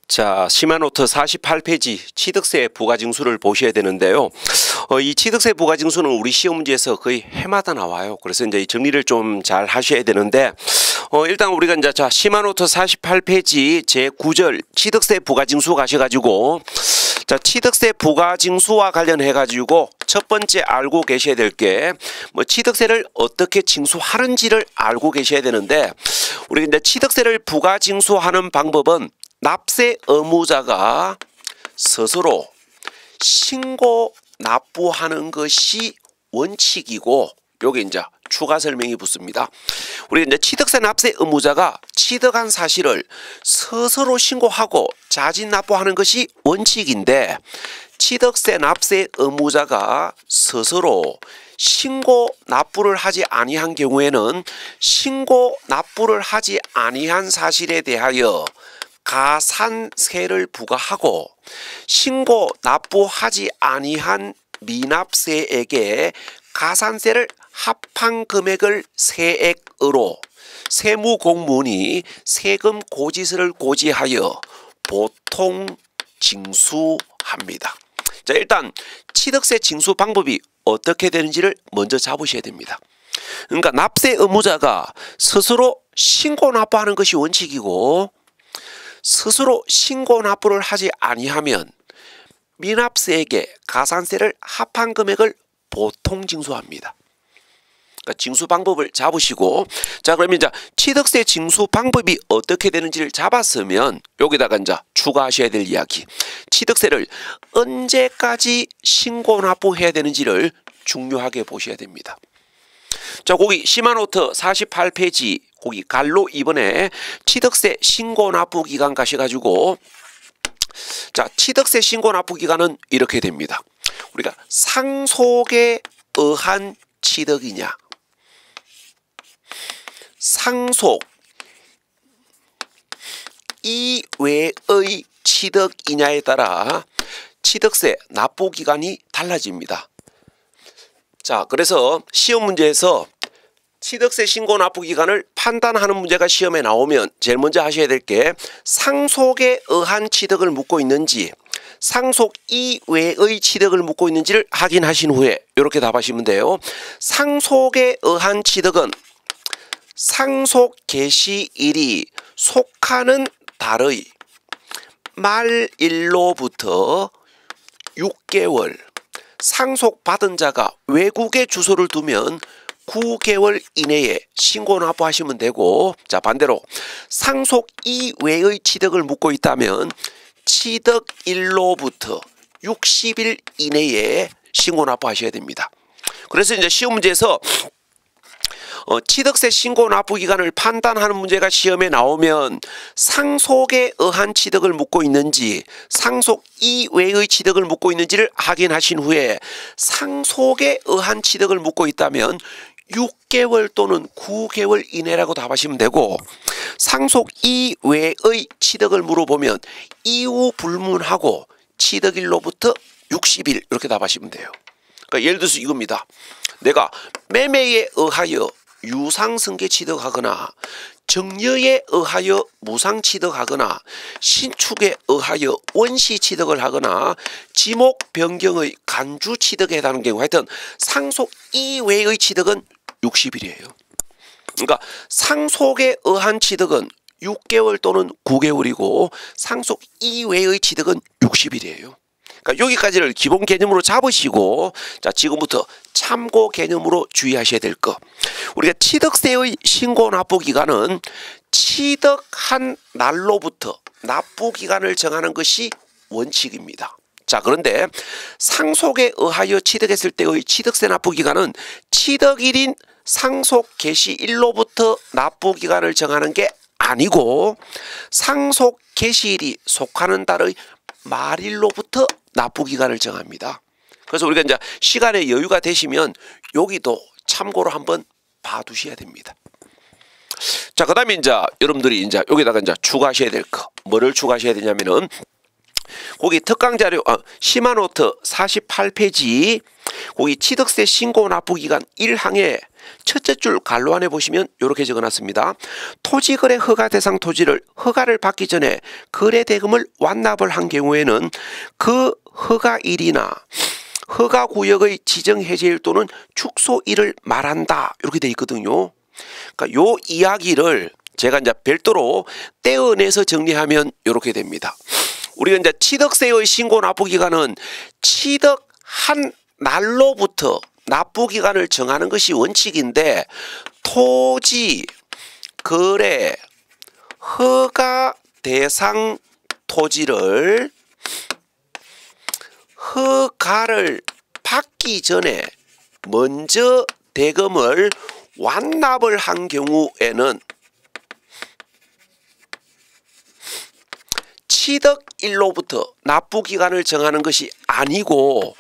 자, 시마노트 48페이지 취득세 부가징수를 보셔야 되는데요. 이 취득세 부가징수는 우리 시험 문제에서 거의 해마다 나와요. 그래서 이제 정리를 좀 잘 하셔야 되는데, 일단 우리가 이제 자, 시마노트 48페이지 제9절 취득세 부가징수 가셔가지고, 자, 취득세 부가징수와 관련해가지고 첫 번째 알고 계셔야 될 게, 취득세를 어떻게 징수하는지를 알고 계셔야 되는데, 우리 이제 취득세를 부가징수하는 방법은 납세 의무자가 스스로 신고 납부하는 것이 원칙이고, 여기 이제 추가 설명이 붙습니다. 우리 이제 취득세 납세 의무자가 취득한 사실을 스스로 신고하고 자진 납부하는 것이 원칙인데, 취득세 납세 의무자가 스스로 신고 납부를 하지 아니한 경우에는 신고 납부를 하지 아니한 사실에 대하여 가산세를 부과하고, 신고 납부하지 아니한 미납세에게 가산세를 합한 금액을 세액으로 세무공무원이 세금 고지서를 고지하여 보통 징수합니다. 자, 일단 취득세 징수 방법이 어떻게 되는지를 먼저 잡으셔야 됩니다. 그러니까 납세 의무자가 스스로 신고 납부하는 것이 원칙이고, 스스로 신고 납부를 하지 아니하면 미납세에게 가산세를 합한 금액을 보통 징수합니다. 그러니까 징수 방법을 잡으시고, 자, 그러면 이제 취득세 징수 방법이 어떻게 되는지를 잡았으면 여기다가 이제 추가하셔야 될 이야기, 취득세를 언제까지 신고 납부해야 되는지를 중요하게 보셔야 됩니다. 자, 거기 시마노트 48페이지 거기 갈로 2번에 취득세 신고 납부 기간 가셔가지고, 자, 취득세 신고 납부 기간은 이렇게 됩니다. 우리가 상속에 의한 취득이냐, 상속 이외의 취득이냐에 따라 취득세 납부 기간이 달라집니다. 자, 그래서 시험 문제에서 취득세 신고 납부 기간을 판단하는 문제가 시험에 나오면 제일 먼저 하셔야 될 게 상속에 의한 취득을 묻고 있는지, 상속 이외의 취득을 묻고 있는지를 확인하신 후에 이렇게 답하시면 돼요. 상속에 의한 취득은 상속 개시일이 속하는 달의 말일로부터 6개월, 상속받은 자가 외국에 주소를 두면 9개월 이내에 신고 납부하시면 되고, 자, 반대로 상속 이외의 취득을 묻고 있다면 취득일로부터 60일 이내에 신고 납부하셔야 됩니다. 그래서 이제 시험 문제에서 취득세 신고 납부 기간을 판단하는 문제가 시험에 나오면 상속에 의한 취득을 묻고 있는지, 상속 이외의 취득을 묻고 있는지를 확인하신 후에 상속에 의한 취득을 묻고 있다면 6개월 또는 9개월 이내라고 답하시면 되고, 상속 이외의 취득을 물어보면 이후 불문하고 취득일로부터 60일 이렇게 답하시면 돼요. 그러니까 예를 들어서 이겁니다. 내가 매매에 의하여 유상승계 취득하거나 정려에 의하여 무상 취득하거나 신축에 의하여 원시 취득을 하거나 지목 변경의 간주 취득에 해당하는 경우, 하여튼 상속 이외의 취득은 60일이에요. 그러니까 상속에 의한 취득은 6개월 또는 9개월이고 상속 이외의 취득은 60일이에요. 그러니까 여기까지를 기본 개념으로 잡으시고, 자, 지금부터 참고 개념으로 주의하셔야 될 거, 우리가 취득세의 신고 납부 기간은 취득한 날로부터 납부 기간을 정하는 것이 원칙입니다. 자, 그런데 상속에 의하여 취득했을 때의 취득세 납부 기간은 취득일인 상속 개시일로부터 납부 기간을 정하는 게 아니고, 상속 개시일이 속하는 달의 말일로부터 납부 기간을 정합니다. 그래서 우리가 이제 시간의 여유가 되시면 여기도 참고로 한번 봐두셔야 됩니다. 자, 그다음에 이제 여러분들이 이제 여기다가 이제 추가하셔야 될 거, 뭐를 추가하셔야 되냐면은 거기 특강 자료 시마노트 48페이지 거기 취득세 신고 납부 기간 1항에 첫째 줄 갈로안에 보시면 이렇게 적어놨습니다. 토지거래 허가 대상 토지를 허가를 받기 전에 거래대금을 완납을 한 경우에는 그 허가일이나 허가구역의 지정해제일 또는 축소일을 말한다. 이렇게 돼 있거든요. 그러니까 요 이야기를 제가 이제 별도로 떼어내서 정리하면 이렇게 됩니다. 우리가 이제 취득세의 신고 납부 기간은 취득한 날로부터 납부 기간을 정하는 것이 원칙인데 토지 거래 허가 대상 토지를 허가를 받기 전에 먼저 대금을 완납을 한 경우에는 취득일로부터 납부 기간을 정하는 것이 아니고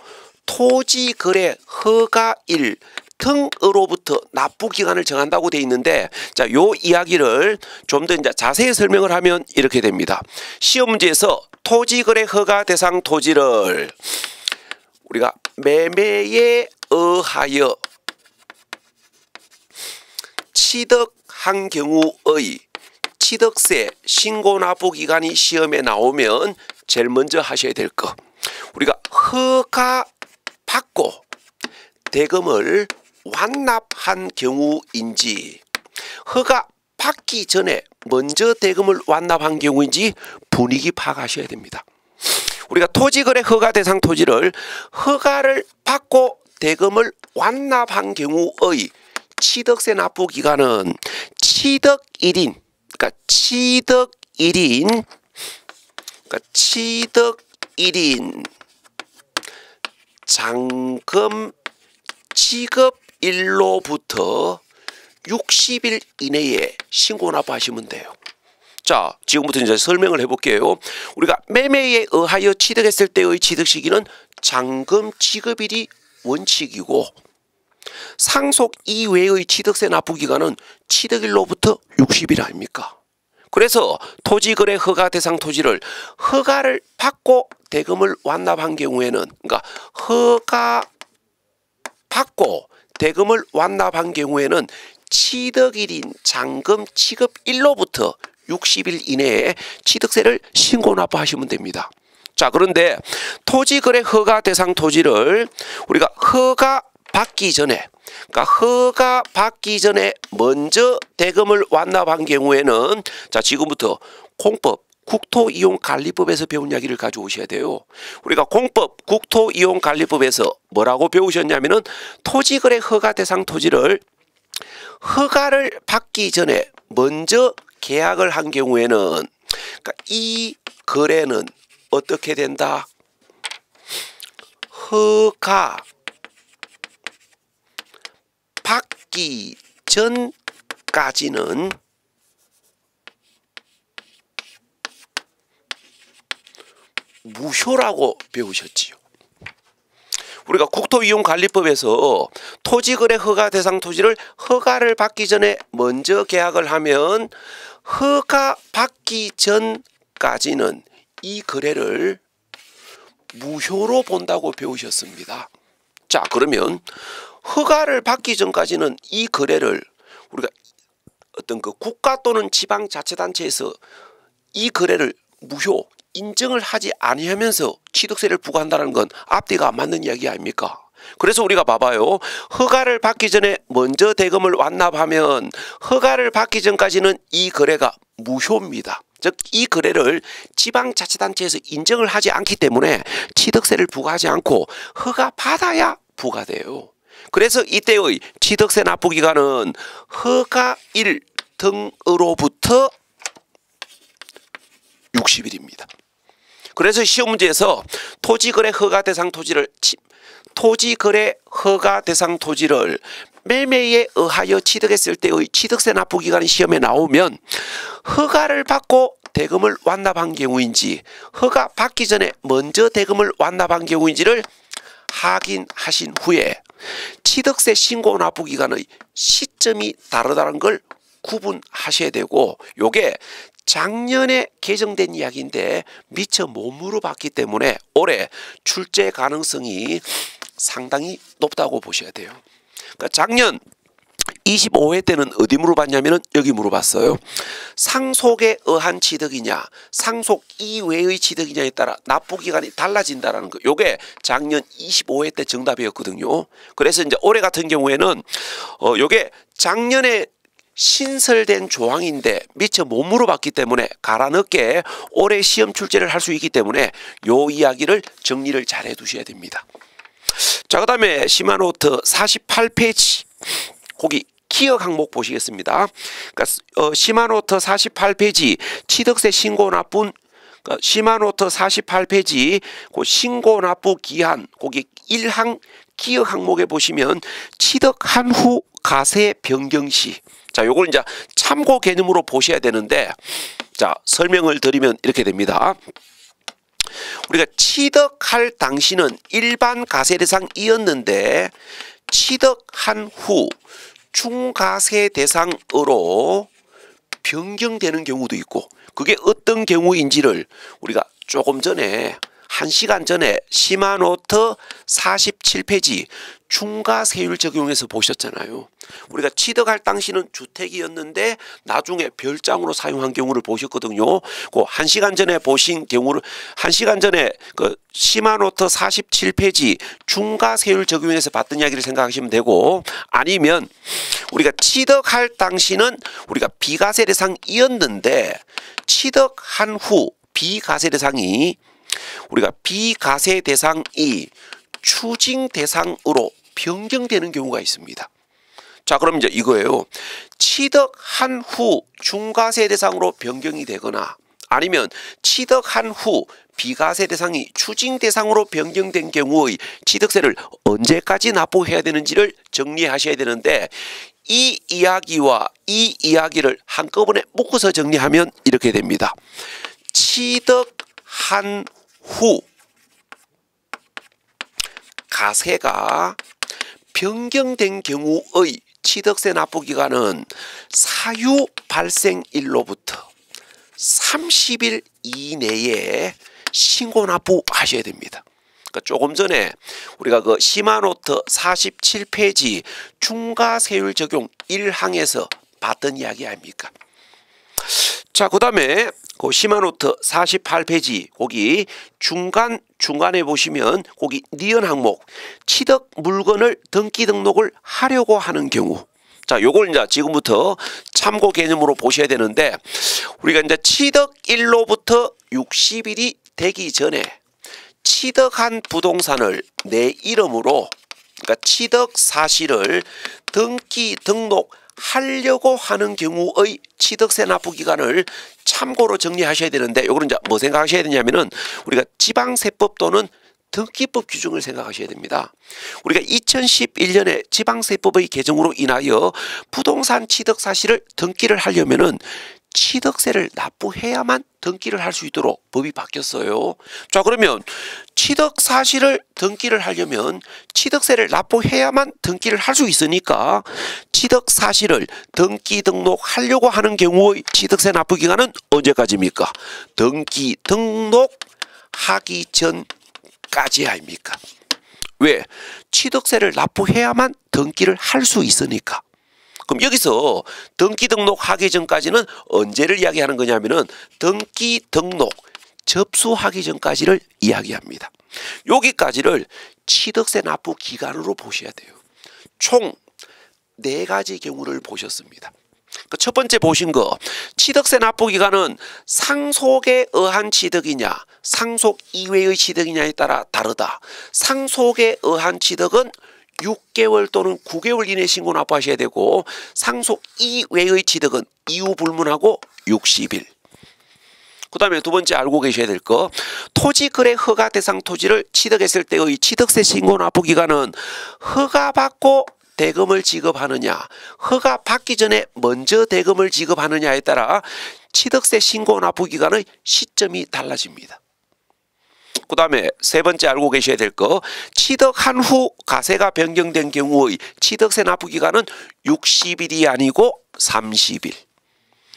토지 거래 허가일 등으로부터 납부 기간을 정한다고 되어 있는데, 자, 요 이야기를 좀 더 이제 자세히 설명을 하면 이렇게 됩니다. 시험 문제에서 토지 거래 허가 대상 토지를 우리가 매매에 의하여 취득한 경우의 취득세 신고 납부 기간이 시험에 나오면 제일 먼저 하셔야 될 거, 우리가 허가 받고 대금을 완납한 경우인지 허가 받기 전에 먼저 대금을 완납한 경우인지 분위기 파악하셔야 됩니다. 우리가 토지거래 허가 대상 토지를 허가를 받고 대금을 완납한 경우의 취득세 납부 기간은 취득일인, 그러니까 취득일인 잔금 지급일로부터 60일 이내에 신고 납부하시면 돼요. 자, 지금부터 이제 설명을 해볼게요. 우리가 매매에 의하여 취득했을 때의 취득 시기는 잔금 지급일이 원칙이고 상속 이외의 취득세 납부 기간은 취득일로부터 60일 아닙니까? 그래서 토지거래 허가 대상 토지를 허가를 받고 대금을 완납한 경우에는, 그러니까 허가 받고 대금을 완납한 경우에는 취득일인 잔금 지급일로부터 60일 이내에 취득세를 신고 납부하시면 됩니다. 자, 그런데 토지거래 허가 대상 토지를 우리가 허가 받기 전에, 그러니까 허가 받기 전에 먼저 대금을 완납한 경우에는, 자, 지금부터 공법 국토이용관리법에서 배운 이야기를 가져오셔야 돼요. 우리가 공법 국토이용관리법에서 뭐라고 배우셨냐면은 토지거래 허가 대상 토지를 허가를 받기 전에 먼저 계약을 한 경우에는, 그러니까 이 거래는 어떻게 된다? 허가 받기 전까지는 무효라고 배우셨지요. 우리가 국토이용관리법에서 토지거래 허가 대상 토지를 허가를 받기 전에 먼저 계약을 하면 허가 받기 전까지는 이 거래를 무효로 본다고 배우셨습니다. 자, 그러면 허가를 받기 전까지는 이 거래를 우리가 어떤 그 국가 또는 지방자치단체에서 이 거래를 무효 인정을 하지 아니하면서 취득세를 부과한다는 건 앞뒤가 안 맞는 이야기 아닙니까? 그래서 우리가 봐봐요. 허가를 받기 전에 먼저 대금을 완납하면 허가를 받기 전까지는 이 거래가 무효입니다. 즉 이 거래를 지방자치단체에서 인정을 하지 않기 때문에 취득세를 부과하지 않고 허가 받아야 부과돼요. 그래서 이때의 취득세 납부 기간은 허가일 등으로부터 60일입니다. 그래서 시험 문제에서 토지거래 허가 대상 토지를 매매에 의하여 취득했을 때의 취득세 납부 기간이 시험에 나오면 허가를 받고 대금을 완납한 경우인지 허가 받기 전에 먼저 대금을 완납한 경우인지를 확인하신 후에 취득세 신고 납부 기간의 시점이 다르다는 걸 구분하셔야 되고, 요게 작년에 개정된 이야기인데 미처 못 물어봤기 때문에 올해 출제 가능성이 상당히 높다고 보셔야 돼요. 그러니까 작년 25회 때는 어디 물어봤냐면은 여기 물어봤어요. 상속에 의한 취득이냐 상속 이외의 취득이냐에 따라 납부기간이 달라진다라는 거. 요게 작년 25회 때 정답이었거든요. 그래서 이제 올해 같은 경우에는 요게 작년에 신설된 조항인데 미처 못 물어봤기 때문에 갈아넣게 올해 시험 출제를 할 수 있기 때문에 요 이야기를 정리를 잘 해두셔야 됩니다. 자, 그 다음에 시마노트 48페이지 거기 기억 항목 보시겠습니다. 그러니까 시마노트 48페이지 취득세 신고 납부 시마노트 48페이지 그 신고 납부 기한 거기 1항 기억 항목에 보시면 취득한 후 가세 변경 시 자, 요걸 이제 참고 개념으로 보셔야 되는데 자, 설명을 드리면 이렇게 됩니다. 우리가 취득할 당시는 일반 가세 대상이었는데 취득한 후 중과세 대상으로 변경되는 경우도 있고 그게 어떤 경우인지를 우리가 조금 전에 1시간 전에 시마노트 47페이지 중과세율 적용해서 보셨잖아요. 우리가 취득할 당시는 주택이었는데 나중에 별장으로 사용한 경우를 보셨거든요. 그 1시간 전에 보신 경우를 1시간 전에 그 시마노트 47페이지 중과세율 적용해서 봤던 이야기를 생각하시면 되고 아니면 우리가 취득할 당시는 우리가 비과세 대상이었는데 취득한 후 비과세 대상이 우리가 비과세 대상이 추징 대상으로 변경되는 경우가 있습니다. 자, 그럼 이제 이거예요. 취득한 후 중과세 대상으로 변경이 되거나 아니면 취득한 후 비과세 대상이 추징 대상으로 변경된 경우의 취득세를 언제까지 납부해야 되는지를 정리하셔야 되는데 이 이야기와 이 이야기를 한꺼번에 묶어서 정리하면 이렇게 됩니다. 취득한 후 가세가 변경된 경우의 취득세 납부기간은 사유 발생일로부터 30일 이내에 신고 납부하셔야 됩니다. 그러니까 조금 전에 우리가 그 시마노트 47페이지 중과세율 적용 1항에서 봤던 이야기 아닙니까? 자, 그 다음에 그 시마노트 48페이지 거기 중간에 보시면 거기 니은 항목 취득 물건을 등기 등록을 하려고 하는 경우 자, 요걸 이제 지금부터 참고 개념으로 보셔야 되는데 우리가 이제 취득일로부터 60일이 되기 전에 취득한 부동산을 내 이름으로 그러니까 취득 사실을 등기 등록 하려고 하는 경우의 취득세 납부 기간을 참고로 정리하셔야 되는데 요거는 이제 뭐 생각하셔야 되냐면은 우리가 지방세법 또는 등기법 규정을 생각하셔야 됩니다. 우리가 2011년에 지방세법의 개정으로 인하여 부동산 취득 사실을 등기를 하려면은 취득세를 납부해야만 등기를 할 수 있도록 법이 바뀌었어요. 자, 그러면 취득 사실을 등기를 하려면 취득세를 납부해야만 등기를 할 수 있으니까 취득 사실을 등기 등록하려고 하는 경우의 취득세 납부 기간은 언제까지입니까? 등기 등록하기 전까지 아닙니까? 왜? 취득세를 납부해야만 등기를 할 수 있으니까. 그럼 여기서 등기 등록하기 전까지는 언제를 이야기하는 거냐면은 등기 등록 접수하기 전까지를 이야기합니다. 여기까지를 취득세 납부 기간으로 보셔야 돼요. 총 4가지 경우를 보셨습니다. 첫 번째 보신 거 취득세 납부 기간은 상속에 의한 취득이냐 상속 이외의 취득이냐에 따라 다르다. 상속에 의한 취득은 6개월 또는 9개월 이내 신고 납부하셔야 되고 상속 이외의 취득은 이유 불문하고 60일. 그 다음에 두 번째 알고 계셔야 될 거 토지거래 허가 대상 토지를 취득했을 때의 취득세 신고 납부 기간은 허가받고 대금을 지급하느냐 허가 받기 전에 먼저 대금을 지급하느냐에 따라 취득세 신고 납부 기간의 시점이 달라집니다. 그 다음에 세 번째 알고 계셔야 될 거 취득한 후 가세가 변경된 경우의 취득세 납부 기간은 60일이 아니고 30일.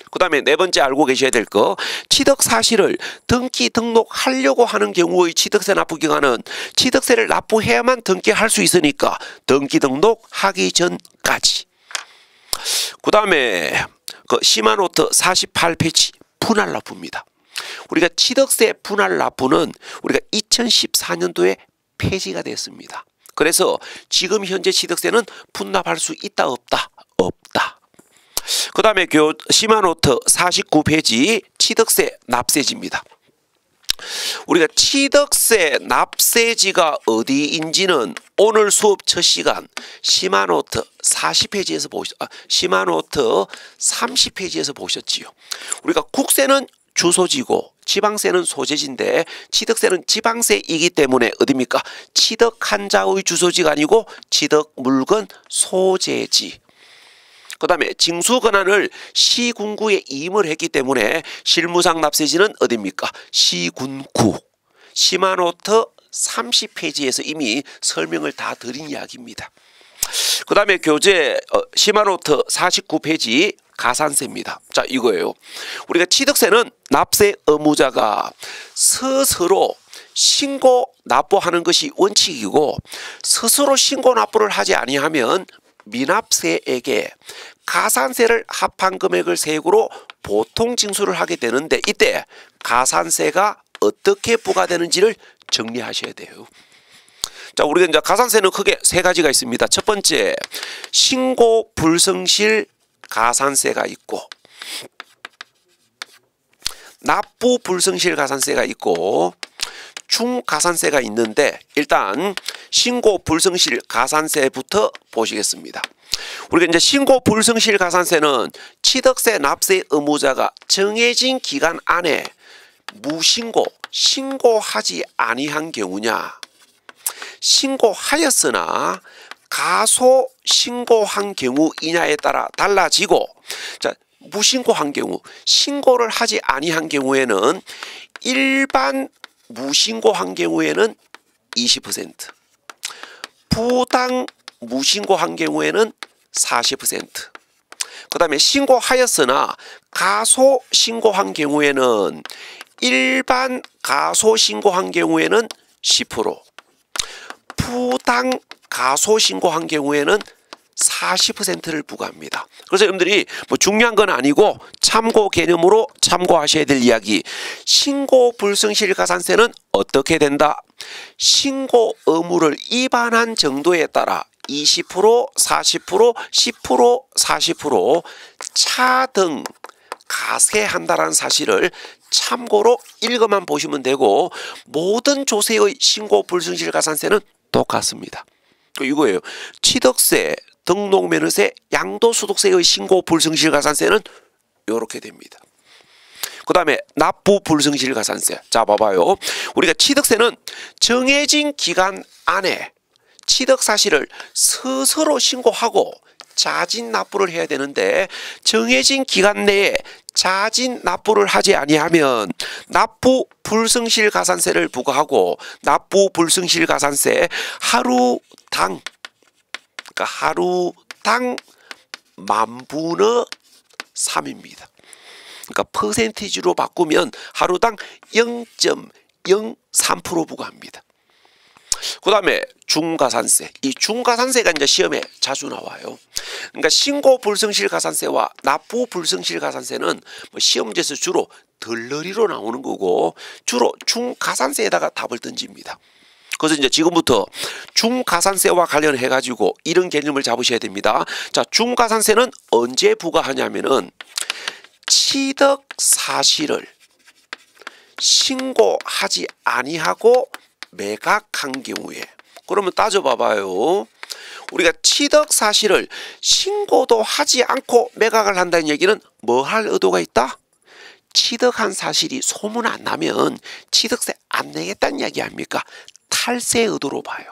그 다음에 네 번째 알고 계셔야 될 거 취득 사실을 등기 등록하려고 하는 경우의 취득세 납부 기간은 취득세를 납부해야만 등기할 수 있으니까 등기 등록하기 전까지. 그 다음에 그 시마노트 48페이지 분할납부입니다. 우리가 취득세 분할납부는 우리가 2014년도에 폐지가 됐습니다. 그래서 지금 현재 취득세는 분납할 수 있다 없다? 없다. 그 다음에 시마노트 49페이지 취득세 납세지입니다. 우리가 취득세 납세지가 어디인지는 오늘 수업 첫 시간 시마노트 40페이지에서 시마노트 30페이지에서 보셨지요. 우리가 국세는 주소지고 지방세는 소재지인데 취득세는 지방세이기 때문에 어디입니까? 취득한 자의 주소지가 아니고 취득 물건 소재지. 그 다음에 징수 권한을 시군구에 임을 했기 때문에 실무상 납세지는 어디입니까? 시군구. 시마노트 30페이지에서 이미 설명을 다 드린 이야기입니다. 그 다음에 교재 시마노트 49페이지 가산세입니다. 자, 이거예요. 우리가 취득세는 납세 의무자가 스스로 신고 납부하는 것이 원칙이고 스스로 신고 납부를 하지 아니하면 미납세에게 가산세를 합한 금액을 세액으로 보통 징수를 하게 되는데 이때 가산세가 어떻게 부과되는지를 정리하셔야 돼요. 자, 우리가 이제 가산세는 크게 세 가지가 있습니다. 첫 번째, 신고 불성실 가산세가 있고 납부 불성실 가산세가 있고 중가산세가 있는데 일단 신고 불성실 가산세부터 보시겠습니다. 우리가 이제 신고 불성실 가산세는 취득세 납세 의무자가 정해진 기간 안에 무신고, 신고하지 아니한 경우냐, 신고하였으나 가소 신고한 경우이냐에 따라 달라지고, 자, 무신고한 경우, 신고를 하지 아니한 경우에는 일반 무신고한 경우에는 20%, 부당 무신고한 경우에는 40%, 그 다음에 신고하였으나 가소 신고한 경우에는 일반 가소 신고한 경우에는 10%, 부당 가소 신고한 경우에는 40%를 부과합니다. 그래서 여러분들이 뭐 중요한 건 아니고 참고 개념으로 참고하셔야 될 이야기. 신고 불성실 가산세는 어떻게 된다? 신고 의무를 위반한 정도에 따라 20%, 40%, 10%, 40% 차등 가세한다라는 사실을 참고로 읽어만 보시면 되고 모든 조세의 신고 불성실 가산세는 똑같습니다. 이거예요. 취득세, 등록면허세, 양도소득세의 신고 불성실 가산세는 이렇게 됩니다. 그 다음에 납부 불성실 가산세. 자, 봐봐요. 우리가 취득세는 정해진 기간 안에 취득 사실을 스스로 신고하고 자진 납부를 해야 되는데 정해진 기간 내에 자진 납부를 하지 아니하면 납부 불성실 가산세를 부과하고 납부 불성실 가산세 하루당, 그러니까 하루당 10,000분의 3입니다. 그러니까 퍼센티지로 바꾸면 하루당 0.03% 부과합니다. 그 다음에 중가산세. 이 중가산세가 이제 시험에 자주 나와요. 그러니까 신고 불성실 가산세와 납부 불성실 가산세는 뭐 시험 문제에서 주로 덜러리로 나오는 거고 주로 중가산세에다가 답을 던집니다. 그래서 이제 지금부터 중가산세와 관련해 가지고 이런 개념을 잡으셔야 됩니다. 자, 중가산세는 언제 부과하냐면은 취득 사실을 신고하지 아니하고 매각한 경우에. 그러면 따져봐봐요. 우리가 취득 사실을 신고도 하지 않고 매각을 한다는 얘기는 뭐 할 의도가 있다? 취득한 사실이 소문 안 나면 취득세 안 내겠다는 이야기 아닙니까? 탈세 의도로 봐요.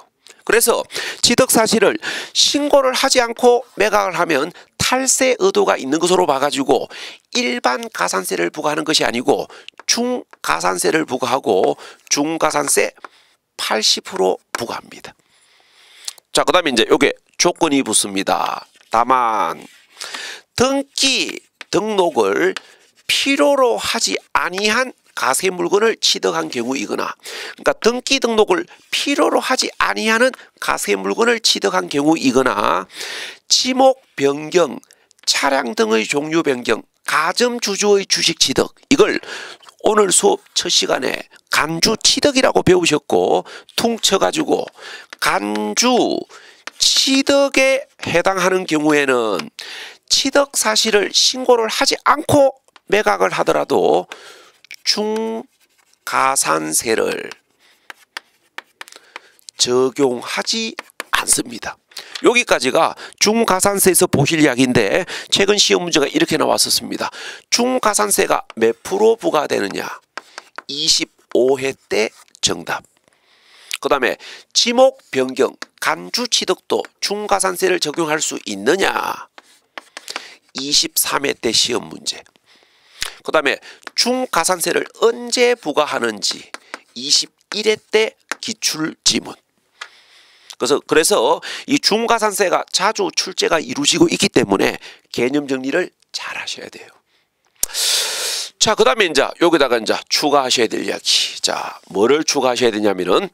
그래서 취득 사실을 신고를 하지 않고 매각을 하면 탈세 의도가 있는 것으로 봐가지고 일반 가산세를 부과하는 것이 아니고 중가산세를 부과하고 중가산세 80% 부과합니다. 자, 그 다음에 이제 요게 조건이 붙습니다. 다만 등록을 필요로 하지 아니한 가세 물건을 취득한 경우이거나, 그러니까 등록을 필요로 하지 아니하는 가세 물건을 취득한 경우이거나 지목 변경, 차량 등의 종류 변경, 가점 주주의 주식 취득, 이걸 오늘 수업 첫 시간에 간주 취득이라고 배우셨고 퉁쳐가지고 간주 취득에 해당하는 경우에는 취득 사실을 신고를 하지 않고 매각을 하더라도 중가산세를 적용하지 않습니다. 여기까지가 중가산세에서 보실 이야기인데 최근 시험 문제가 이렇게 나왔었습니다. 중가산세가 몇 프로 부과되느냐? 25회 때 정답. 그 다음에 지목 변경, 간주 취득도 중가산세를 적용할 수 있느냐? 23회 때 시험 문제. 그 다음에 중가산세를 언제 부과하는지 21회 때 기출지문. 그래서 이 중가산세가 자주 출제가 이루어지고 있기 때문에 개념 정리를 잘 하셔야 돼요. 자, 그 다음에 이제 여기다가 이제 추가하셔야 될 이야기. 자, 뭐를 추가하셔야 되냐면은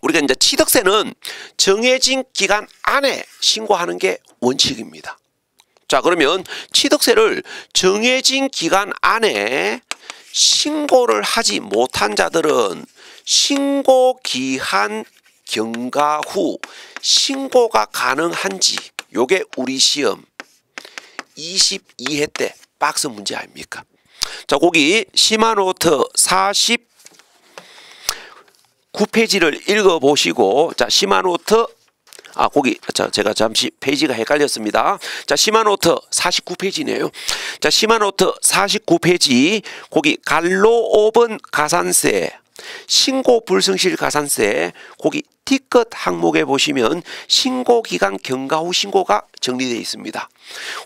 우리가 이제 취득세는 정해진 기간 안에 신고하는 게 원칙입니다. 자, 그러면 취득세를 정해진 기간 안에 신고를 하지 못한 자들은 신고 기한 경과 후 신고가 가능한지, 요게 우리 시험 22회 때 박스 문제 아닙니까? 자, 거기 시마노트 49페이지를 읽어보시고, 자, 시마노트 거기 제가 잠시 페이지가 헷갈렸습니다. 자, 시마노트 49페이지네요. 자, 시마노트 49페이지 거기 갈로 5번 가산세, 신고 불성실 가산세, 거기 T끝 항목에 보시면 신고기간 경과 후 신고가 정리되어 있습니다.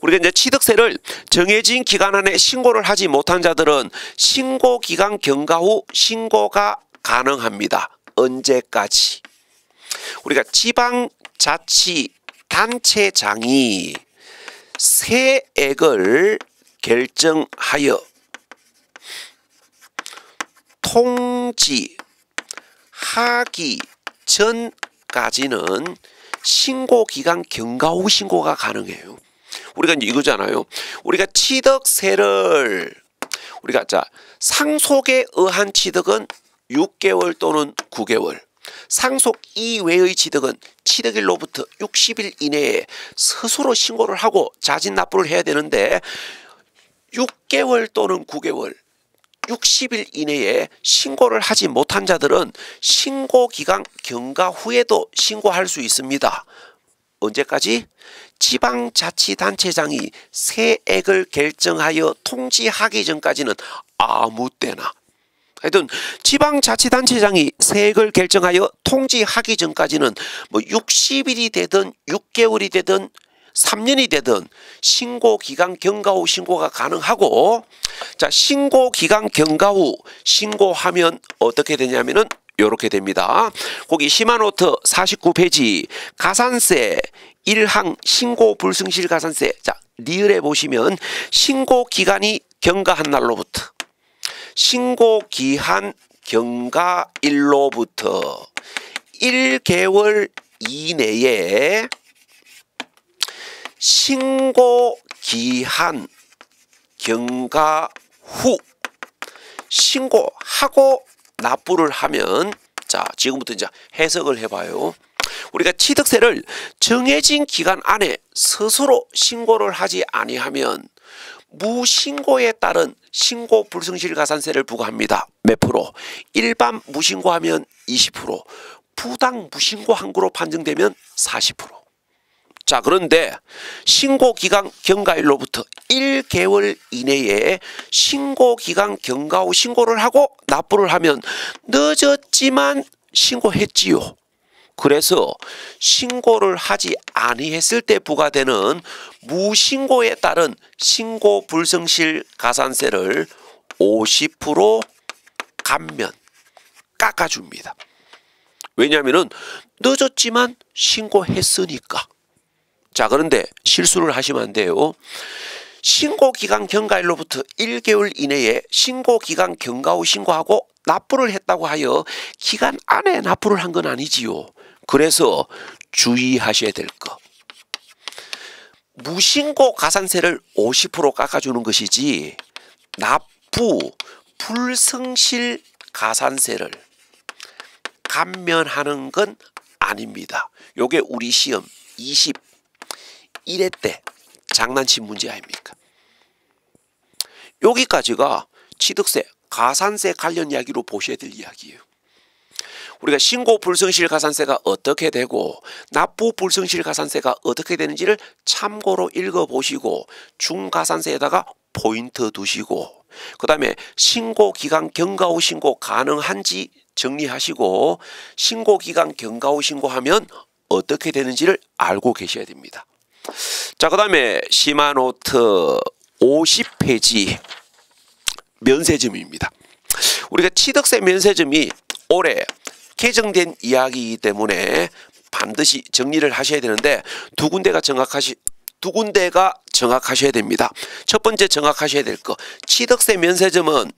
우리가 이제 취득세를 정해진 기간 안에 신고를 하지 못한 자들은 신고기간 경과 후 신고가 가능합니다. 언제까지? 우리가 지방자치단체장이 세액을 결정하여 통지하기 전까지는 신고기간 경과 후 신고가 가능해요. 우리가 이제 이거잖아요. 우리가 취득세를 우리가 상속에 의한 취득은 6개월 또는 9개월, 상속 이외의 취득은 취득일로부터 60일 이내에 스스로 신고를 하고 자진 납부를 해야 되는데 6개월 또는 9개월 60일 이내에 신고를 하지 못한 자들은 신고기간 경과 후에도 신고할 수 있습니다. 언제까지? 지방자치단체장이 세액을 결정하여 통지하기 전까지는 아무 때나. 하여튼 지방자치단체장이 세액을 결정하여 통지하기 전까지는 뭐 60일이 되든 6개월이 되든 3년이 되든 신고기간 경과 후 신고가 가능하고, 자, 신고기간 경과 후 신고하면 어떻게 되냐면은 요렇게 됩니다. 거기 시마노트 49페이지 가산세 1항 신고 불승실 가산세, 자, 리을에 보시면 신고기간이 경과한 날로부터 신고기한 경과일로부터 1개월 이내에 신고기한 경과 후 신고하고 납부를 하면, 자, 지금부터 이제 해석을 해봐요. 우리가 취득세를 정해진 기간 안에 스스로 신고를 하지 아니하면 무신고에 따른 신고 불성실 가산세를 부과합니다. 몇 프로? 일반 무신고하면 20%, 부당 무신고 항구로 판정되면 40%. 자, 그런데 신고기간 경과일로부터 1개월 이내에 신고기간 경과 후 신고를 하고 납부를 하면 늦었지만 신고했지요. 그래서 신고를 하지 아니했을 때 부과되는 무신고에 따른 신고 불성실 가산세를 50% 감면 깎아줍니다. 왜냐하면 늦었지만 신고했으니까. 자, 그런데 실수를 하시면 안 돼요. 신고기간 경과일로부터 1개월 이내에 신고기간 경과 후 신고하고 납부를 했다고 하여 기간 안에 납부를 한 건 아니지요. 그래서 주의하셔야 될 거. 무신고 가산세를 50% 깎아주는 것이지 납부 불성실 가산세를 감면하는 건 아닙니다. 요게 우리 시험 21회 때 장난친 문제 아닙니까? 여기까지가 취득세, 가산세 관련 이야기로 보셔야 될 이야기예요. 우리가 신고 불성실 가산세가 어떻게 되고 납부 불성실 가산세가 어떻게 되는지를 참고로 읽어보시고 중가산세에다가 포인트 두시고 그 다음에 신고기간 경과 후 신고 가능한지 정리하시고 신고기간 경과 후 신고하면 어떻게 되는지를 알고 계셔야 됩니다. 자, 그 다음에 시마노트 50페이지 면세점입니다. 우리가 취득세 면세점이 올해 개정된 이야기이기 때문에 반드시 정리를 하셔야 되는데 두 군데가 정확하셔야 됩니다. 첫 번째 정확하셔야 될 거, 취득세 면세점은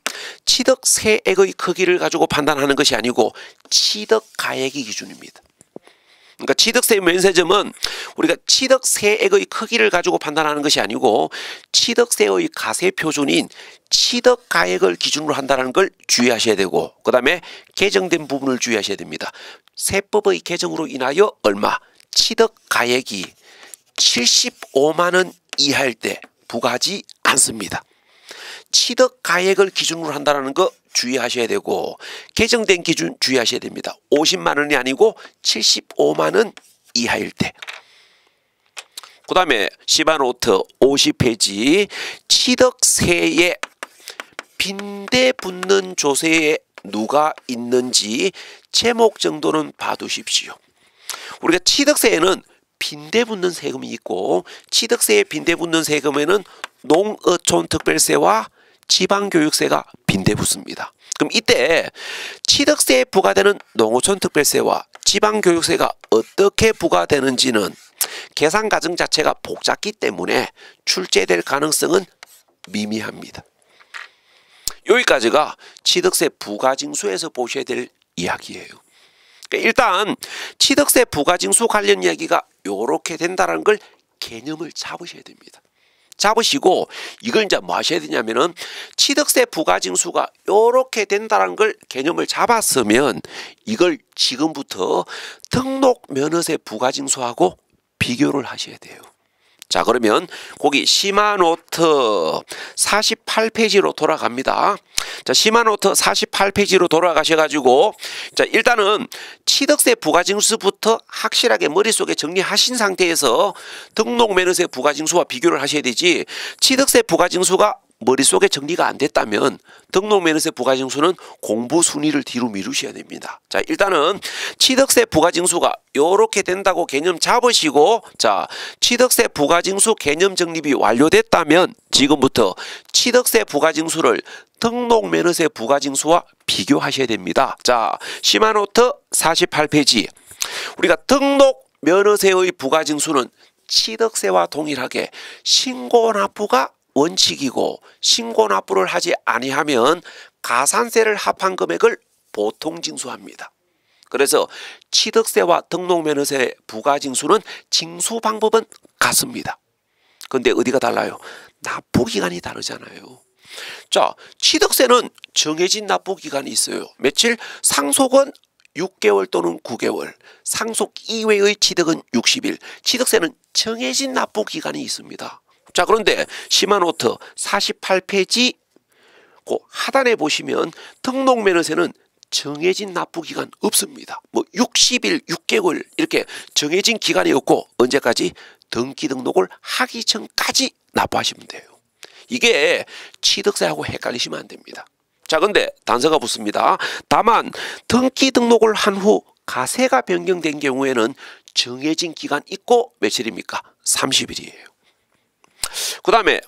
취득세액의 크기를 가지고 판단하는 것이 아니고 취득가액이 기준입니다. 그러니까 취득세 면세점은 우리가 취득세액의 크기를 가지고 판단하는 것이 아니고 취득세의 가세 표준인 취득가액을 기준으로 한다는 걸 주의하셔야 되고 그 다음에 개정된 부분을 주의하셔야 됩니다. 세법의 개정으로 인하여 얼마? 취득가액이 75만 원 이하일 때 부과하지 않습니다. 취득가액을 기준으로 한다는 거 주의하셔야 되고 개정된 기준 주의하셔야 됩니다. 50만 원이 아니고 75만 원 이하일 때. 그 다음에 시바노트 50페이지 취득세에 빈대 붙는 조세에 누가 있는지 제목 정도는 봐두십시오. 우리가 취득세에는 빈대 붙는 세금이 있고 취득세에 빈대 붙는 세금에는 농어촌특별세와 지방교육세가 빈대 붙습니다. 그럼 이때 취득세에 부과되는 농어촌특별세와 지방교육세가 어떻게 부과되는지는 계산 과정 자체가 복잡기 때문에 출제될 가능성은 미미합니다. 여기까지가 취득세 부과징수에서 보셔야 될 이야기예요. 일단 취득세 부과징수 관련 이야기가 이렇게 된다는 걸 개념을 잡으셔야 됩니다. 잡으시고 이걸 이제 뭐 하셔야 되냐면은 취득세 부과징수가 이렇게 된다는 걸 개념을 잡았으면 이걸 지금부터 등록면허세 부과징수하고 비교를 하셔야 돼요. 자, 그러면 거기 시마노트 48페이지로 돌아갑니다. 자, 시마노트 48페이지로 돌아가셔가지고 자, 일단은 취득세 부과징수부터 확실하게 머릿속에 정리하신 상태에서 등록면허세 부과징수와 비교를 하셔야 되지 취득세 부과징수가 머릿속에 정리가 안 됐다면 등록면허세 부과징수는 공부 순위를 뒤로 미루셔야 됩니다. 자, 일단은 취득세 부과징수가 이렇게 된다고 개념 잡으시고 자, 취득세 부과징수 개념 정립이 완료됐다면 지금부터 취득세 부과징수를 등록면허세 부과징수와 비교하셔야 됩니다. 자, 시마노트 48페이지 우리가 등록면허세의 부과징수는 취득세와 동일하게 신고납부가 원칙이고 신고납부를 하지 아니하면 가산세를 합한 금액을 보통징수합니다. 그래서 취득세와 등록면허세 부과징수는 징수 방법은 같습니다. 그런데 어디가 달라요? 납부기간이 다르잖아요. 자, 취득세는 정해진 납부기간이 있어요. 며칠? 상속은 6개월 또는 9개월, 상속 이외의 취득은 60일, 취득세는 정해진 납부기간이 있습니다. 자, 그런데 시마노트 48페이지 그 하단에 보시면 등록면허세는 정해진 납부기간 없습니다. 뭐 60일, 6개월 이렇게 정해진 기간이 없고 언제까지? 등기 등록을 하기 전까지 납부하시면 돼요. 이게 취득세하고 헷갈리시면 안 됩니다. 자, 근데 단서가 붙습니다. 다만 등기 등록을 한 후 가세가 변경된 경우에는 정해진 기간 있고 며칠입니까? 30일이에요. 그 다음에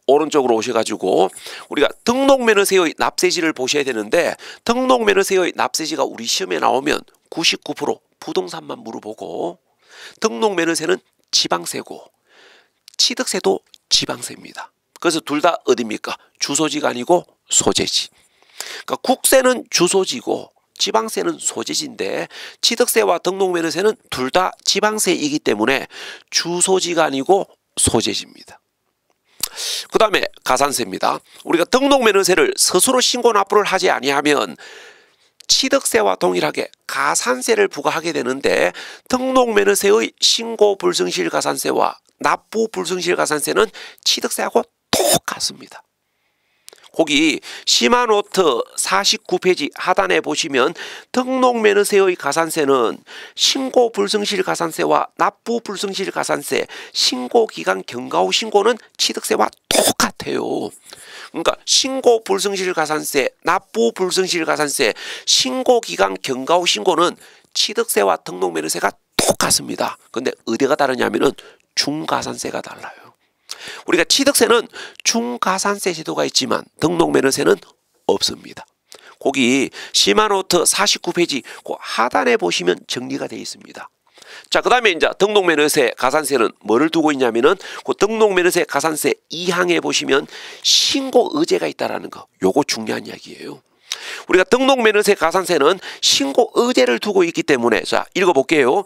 오른쪽으로 오셔가지고 우리가 등록면허세의 납세지를 보셔야 되는데 등록면허세의 납세지가 우리 시험에 나오면 99% 부동산만 물어보고 등록면허세는 지방세고 취득세도 지방세입니다. 그래서 둘 다 어디입니까? 주소지가 아니고 소재지. 그러니까 국세는 주소지고 지방세는 소재지인데 취득세와 등록면허세는 둘 다 지방세이기 때문에 주소지가 아니고 소재지입니다. 그 다음에 가산세입니다. 우리가 등록면허세를 스스로 신고 납부를 하지 아니하면 취득세와 동일하게 가산세를 부과하게 되는데 등록면허세의 신고 불성실 가산세와 납부 불성실 가산세는 취득세하고 똑같습니다. 거기 시마노트 49페이지 하단에 보시면 등록면허세의 가산세는 신고 불성실 가산세와 납부 불성실 가산세, 신고기간 경과 후 신고는 취득세와 똑같아요. 그러니까 신고 불성실 가산세, 납부 불성실 가산세, 신고기간 경과 후 신고는 취득세와 등록면허세가 똑같습니다. 그런데 어디가 다르냐면은 중가산세가 달라요. 우리가 취득세는 중가산세 제도가 있지만 등록면허세는 없습니다. 거기 시마노트 49페이지 그 하단에 보시면 정리가 되어 있습니다. 자, 그 다음에 이제 등록면허세 가산세는 뭐를 두고 있냐면은 그 등록면허세 가산세 2항에 보시면 신고 의제가 있다라는 거. 요거 중요한 이야기예요. 우리가 등록면허세 가산세는 신고 의제를 두고 있기 때문에 자, 읽어볼게요.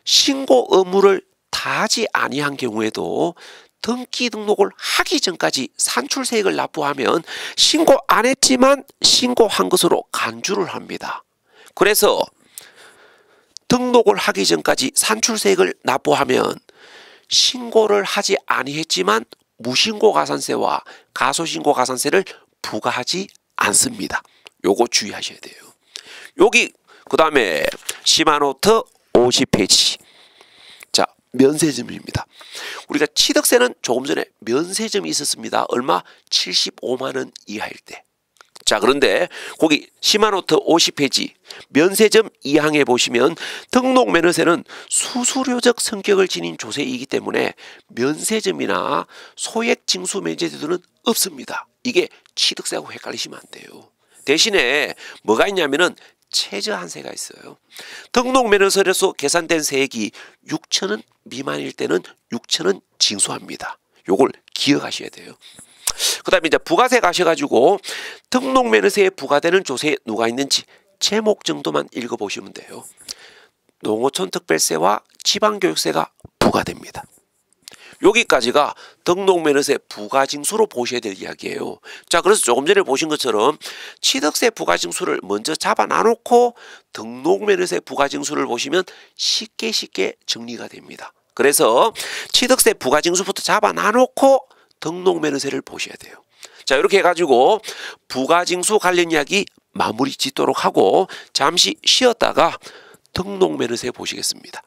신고 의무를 다하지 아니한 경우에도 등기 등록을 하기 전까지 산출세액을 납부하면 신고 안 했지만 신고한 것으로 간주를 합니다. 그래서 등록을 하기 전까지 산출세액을 납부하면 신고를 하지 아니했지만 무신고 가산세와 가소신고 가산세를 부과하지 않습니다. 요거 주의하셔야 돼요. 여기 그 다음에 시마노트 50페이지 자, 면세점입니다. 우리가 취득세는 조금 전에 면세점이 있었습니다. 얼마? 75만원 이하일 때. 자, 그런데 거기 시마노트 50페이지 면세점 2항에 보시면 등록면허세는 수수료적 성격을 지닌 조세이기 때문에 면세점이나 소액징수 면제제도는 없습니다. 이게 취득세하고 헷갈리시면 안 돼요. 대신에 뭐가 있냐면은 최저한세가 있어요. 등록면허세로서 계산된 세액이 6천원 미만일 때는 6천원 징수합니다. 요걸 기억하셔야 돼요. 그 다음에 이제 부가세 가셔가지고 등록면허세에 부과되는 조세에 누가 있는지 제목 정도만 읽어보시면 돼요. 농어촌 특별세와 지방교육세가 부과됩니다. 여기까지가 등록면허세 부가징수로 보셔야 될 이야기예요. 자, 그래서 조금 전에 보신 것처럼 취득세 부가징수를 먼저 잡아 놔놓고 등록면허세 부가징수를 보시면 쉽게 정리가 됩니다. 그래서 취득세 부가징수부터 잡아 놔놓고 등록면허세를 보셔야 돼요. 자, 이렇게 해가지고 부가징수 관련 이야기 마무리 짓도록 하고 잠시 쉬었다가 등록면허세 보시겠습니다.